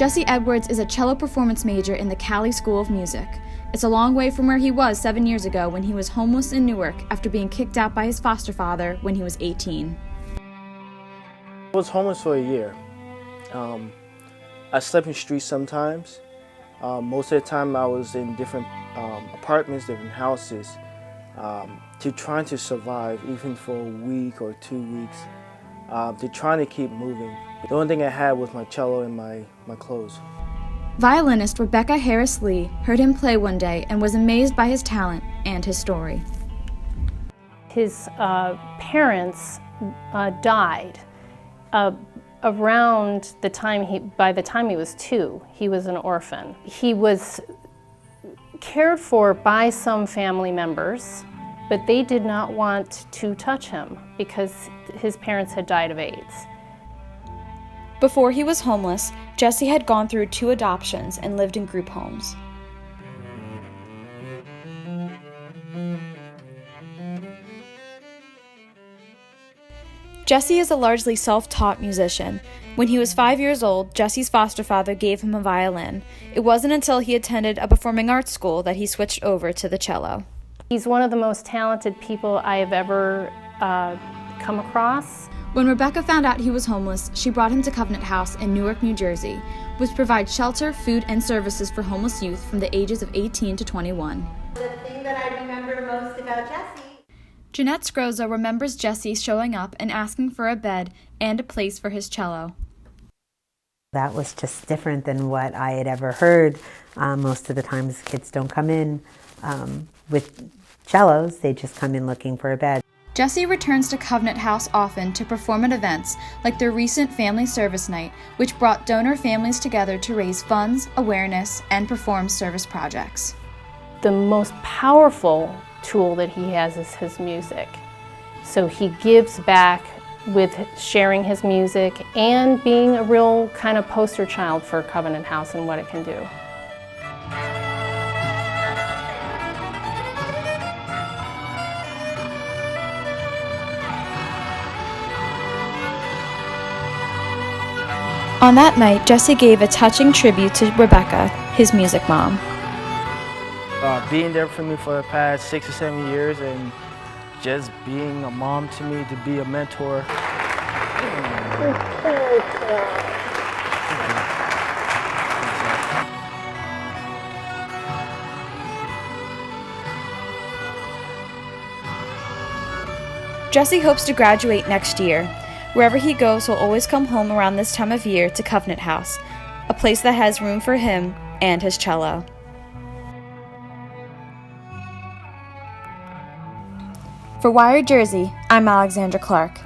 Jesse Edwards is a cello performance major in the Cali School of Music. It's a long way from where he was 7 years ago when he was homeless in Newark after being kicked out by his foster father when he was 18. I was homeless for a year. I slept in the streets sometimes. Most of the time I was in different apartments, different houses, trying to survive even for a week or 2 weeks, trying to keep moving. The only thing I had was my cello and my clothes. Violinist Rebecca Harris Lee heard him play one day and was amazed by his talent and his story. His parents died around the time by the time he was 2, he was an orphan. He was cared for by some family members, but they did not want to touch him because his parents had died of AIDS. Before he was homeless, Jesse had gone through 2 adoptions and lived in group homes. Jesse is a largely self-taught musician. When he was 5 years old, Jesse's foster father gave him a violin. It wasn't until he attended a performing arts school that he switched over to the cello. He's one of the most talented people I have ever come across. When Rebecca found out he was homeless, she brought him to Covenant House in Newark, New Jersey, which provides shelter, food, and services for homeless youth from the ages of 18 to 21. The thing that I remember most about Jessie. Jeanette Scroza remembers Jesse showing up and asking for a bed and a place for his cello. That was just different than what I had ever heard. Most of the times kids don't come in with cellos, they just come in looking for a bed. Jesse returns to Covenant House often to perform at events like their recent Family Service Night, which brought donor families together to raise funds, awareness, and perform service projects. The most powerful tool that he has is his music. So he gives back with sharing his music and being a real kind of poster child for Covenant House and what it can do. On that night, Jesse gave a touching tribute to Rebecca, his music mom. Being there for me for the past 6 or 7 years and just being a mom to me, to be a mentor. Jesse hopes to graduate next year. Wherever he goes, he'll always come home around this time of year to Covenant House, a place that has room for him and his cello. For Wired Jersey, I'm Alexandra Clark.